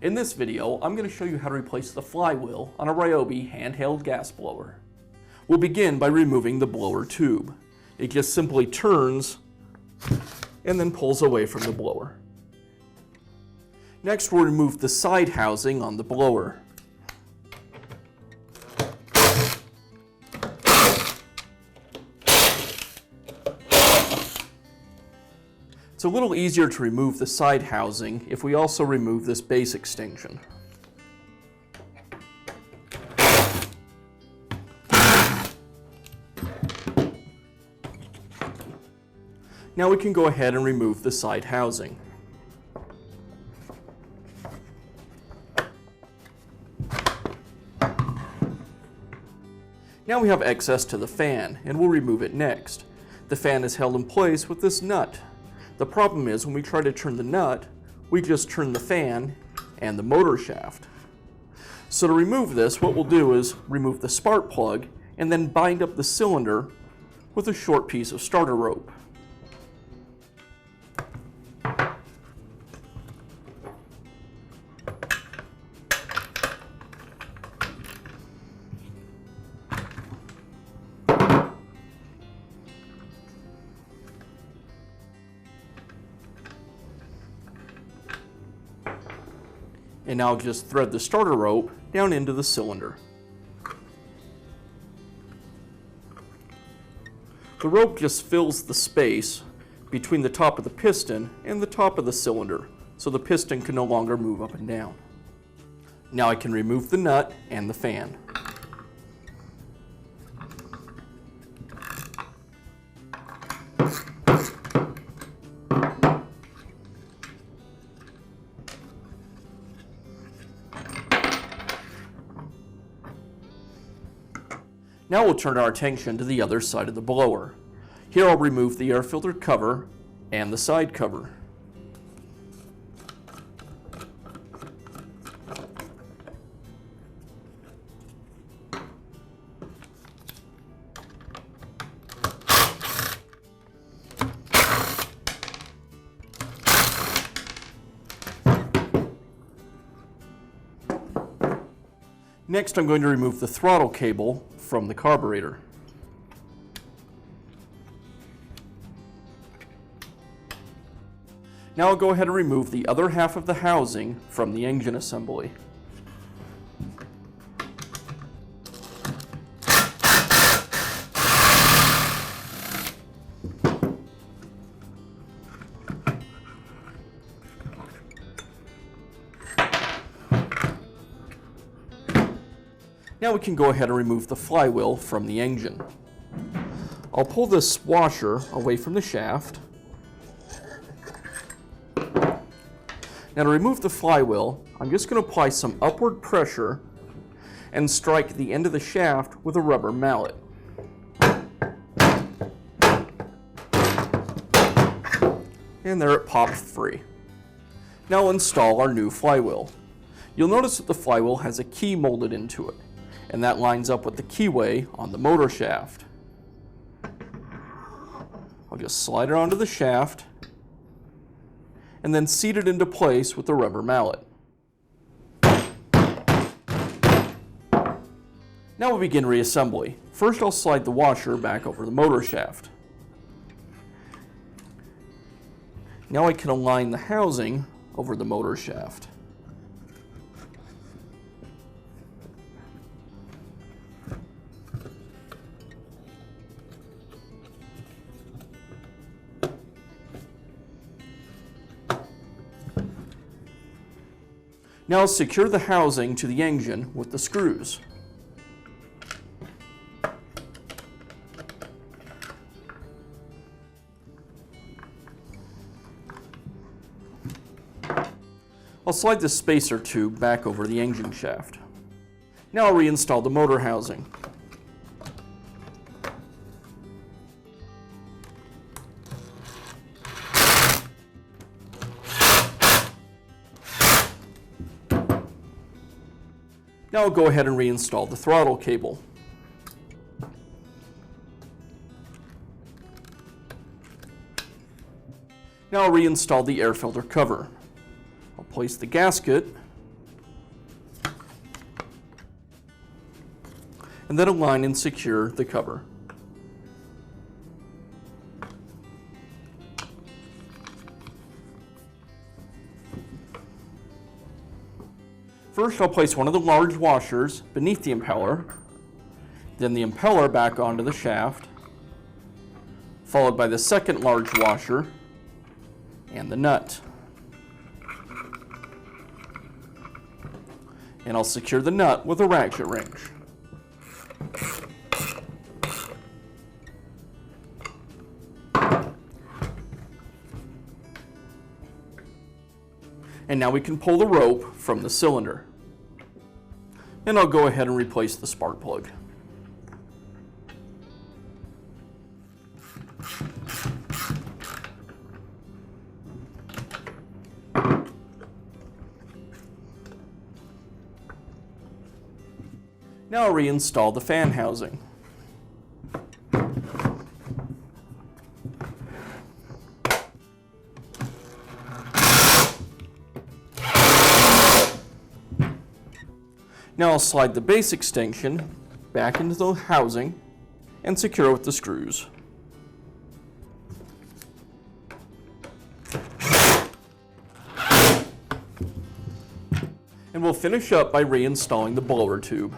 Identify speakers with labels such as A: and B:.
A: In this video, I'm going to show you how to replace the flywheel on a Ryobi handheld gas blower. We'll begin by removing the blower tube. It just simply turns and then pulls away from the blower. Next, we'll remove the side housing on the blower. It's a little easier to remove the side housing if we also remove this base extension. Now we can go ahead and remove the side housing. Now we have access to the fan, and we'll remove it next. The fan is held in place with this nut. The problem is when we try to turn the nut, we just turn the fan and the motor shaft. So to remove this, what we'll do is remove the spark plug and then bind up the cylinder with a short piece of starter rope. And now just thread the starter rope down into the cylinder. The rope just fills the space between the top of the piston and the top of the cylinder, so the piston can no longer move up and down. Now I can remove the nut and the fan. Now we'll turn our attention to the other side of the blower. Here I'll remove the air filter cover and the side cover. Next, I'm going to remove the throttle cable from the carburetor. Now I'll go ahead and remove the other half of the housing from the engine assembly. Now we can go ahead and remove the flywheel from the engine. I'll pull this washer away from the shaft. Now to remove the flywheel, I'm just going to apply some upward pressure and strike the end of the shaft with a rubber mallet. And there it popped free. Now we'll install our new flywheel. You'll notice that the flywheel has a key molded into it, and that lines up with the keyway on the motor shaft. I'll just slide it onto the shaft and then seat it into place with the rubber mallet. Now we'll begin reassembly. First I'll slide the washer back over the motor shaft. Now I can align the housing over the motor shaft. Now secure the housing to the engine with the screws. I'll slide the spacer tube back over the engine shaft. Now I'll reinstall the motor housing. Now I'll go ahead and reinstall the throttle cable. Now I'll reinstall the air filter cover. I'll place the gasket and then align and secure the cover. First, I'll place one of the large washers beneath the impeller, then the impeller back onto the shaft, followed by the second large washer and the nut. And I'll secure the nut with a ratchet wrench. And now we can pull the rope from the cylinder. And I'll go ahead and replace the spark plug. Now I'll reinstall the fan housing. Now I'll slide the base extension back into the housing and secure it with the screws. And we'll finish up by reinstalling the blower tube.